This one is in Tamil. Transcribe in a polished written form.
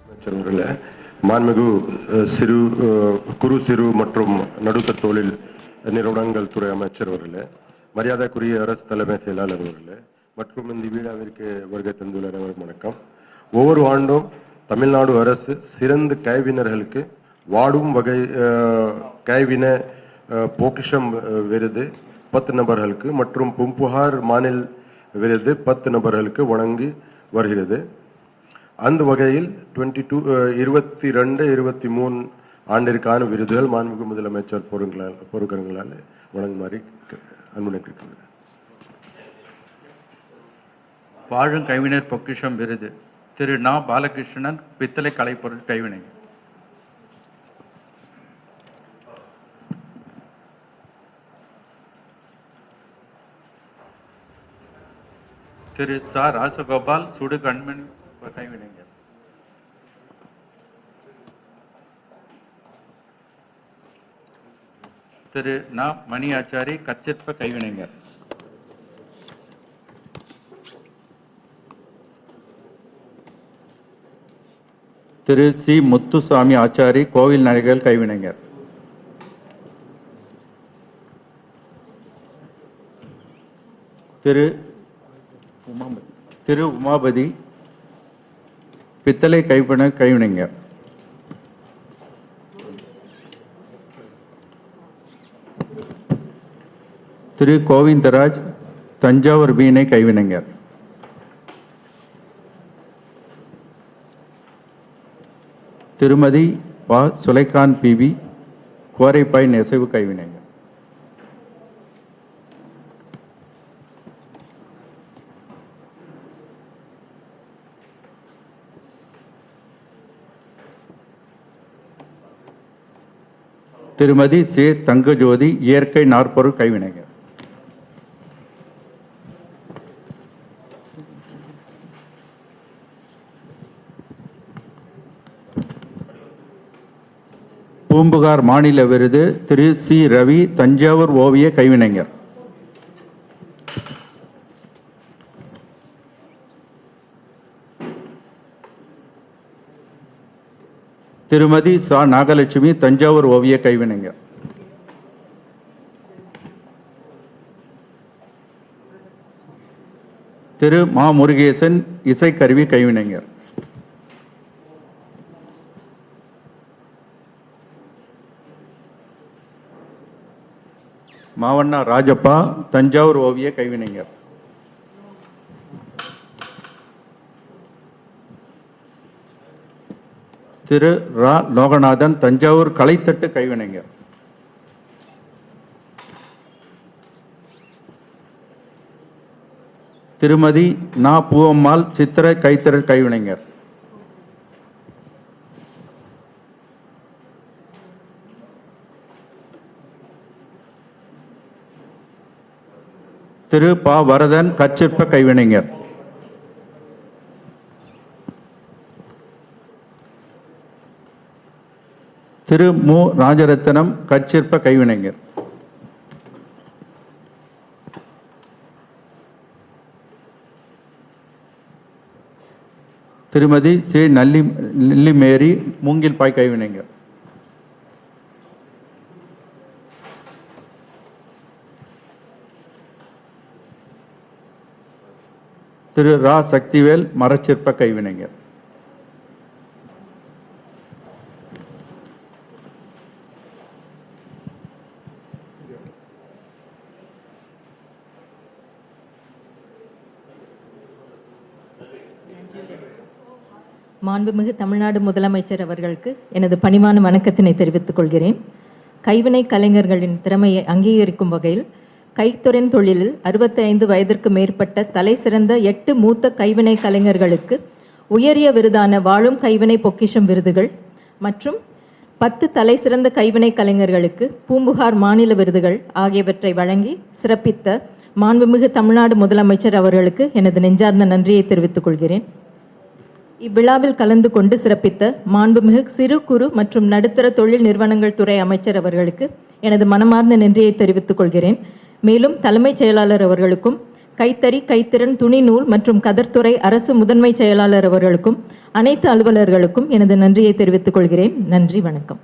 அமைச்சர்களே, மாண்புமிகு குறு சிறு மற்றும் நடுத்தர தொழில் நிறுவனங்கள் துறை அமைச்சர் அவர்களே, மரியாதைக்குரிய அரசு தலைமை செயலாளர் அவர்களே மற்றும் இந்த விழாவிற்கு வருகை தந்துள்ள அனைவருக்கும் வணக்கம். ஒவ்வொரு ஆண்டும் தமிழ்நாடு அரசு சிறந்த கைவினர்களுக்கு வாடும் வகை கைவின பொக்கிஷம் விருது 10 நபர்களுக்கு மற்றும் பூம்புகார் மாநில விருது 10 நபர்களுக்கு வழங்கி வருகிறது. அந்த வகையில் 22-23 ஆண்டிற்கான விருதுகள் மாண்புமிகு முதலமைச்சர் பொறுக்கங்களால் வழங்குமாறு அன்புடன் கேட்கிறேன். வாழும் கைவினர் பொக்கிஷம் விருது திரு நா. பாலகிருஷ்ணன், பித்தளை கலைப்பொருள் கைவினை. திரு ச. ராசகோபால், சுடு கண்மணி கைவினைஞர். திரு ந. மணி ஆச்சாரி, கச்சிற்ப கைவினைஞர். திரு சி. முத்துசாமி ஆச்சாரி, கோவில் நகைகள் கைவினைஞர். திரு உமாபதி, பித்தளை கைவினைஞர். திரு கோவிந்தராஜ், தஞ்சாவூர் வீணை கைவினைஞர். திருமதி வ. சுலைகான் பிவி, கோரைப்பாய் நெசவு கைவினைஞர். திருமதி சே. தங்கஜோதி, இயற்கை நாற்பொருள் கைவினைஞர். பூம்புகார் மாநில விருது திரு சி. ரவி, தஞ்சாவூர் ஓவிய கைவினைஞர். திருமதி ச. நாகலட்சுமி, தஞ்சாவூர் ஓவிய கைவினைஞர். திரு மா. முருகேசன், இசைக்கருவி கைவினைஞர். மாவண்ணா ராஜப்பா, தஞ்சாவூர் ஓவிய கைவினைஞர். திரு ரா. லோகநாதன், தஞ்சாவூர் கலைத்தட்டு கைவினைஞர். திருமதி நா. பூவம்மாள், சித்திர கைத்தறல் கைவினைஞர். திரு ப. வரதன், கச்சிற்ப கைவினைஞர். திரு மு. ராஜரத்னம், கச்சிற்ப கைவினைஞர். திருமதி சே. நல்லி மேரி, மூங்கில் பாய் கைவினைஞர். திரு ரா. சக்திவேல், மரச்சிற்ப கைவினைஞர். மாண்புமிகு தமிழ்நாடு முதலமைச்சர் அவர்களுக்கு எனது பணிவான வணக்கத்தினை தெரிவித்துக் கொள்கிறேன். கைவினை கலைஞர்களின் திறமையை அங்கீகரிக்கும் வகையில் கைத்தொழில் தொழிலில் 65 வயதிற்கு மேற்பட்ட தலை சிறந்த 8 மூத்த கைவினை கலைஞர்களுக்கு உயரிய விருதான வாழும் கைவினை பொக்கிஷம் விருதுகள் மற்றும் 10 தலை சிறந்த கைவினை கலைஞர்களுக்கு பூம்புகார் மாநில விருதுகள் ஆகியவற்றை வழங்கி சிறப்பித்த மாண்புமிகு தமிழ்நாடு முதலமைச்சர் அவர்களுக்கு எனது நெஞ்சார்ந்த நன்றியை தெரிவித்துக் கொள்கிறேன். இவ்விழாவில் கலந்து கொண்டு சிறப்பித்த மாண்புமிகு சிறு குறு மற்றும் நடுத்தர தொழில் நிறுவனங்கள் துறை அமைச்சர் அவர்களுக்கு எனது மனமார்ந்த நன்றியை தெரிவித்துக் கொள்கிறேன். மேலும் தலைமைச் செயலாளர் அவர்களுக்கும் கைத்தறி, கைத்திறன், துணிநூல் மற்றும் கதர்துறை அரசு முதன்மை செயலாளர் அவர்களுக்கும் அனைத்து அலுவலர்களுக்கும் எனது நன்றியை தெரிவித்துக் கொள்கிறேன். நன்றி, வணக்கம்.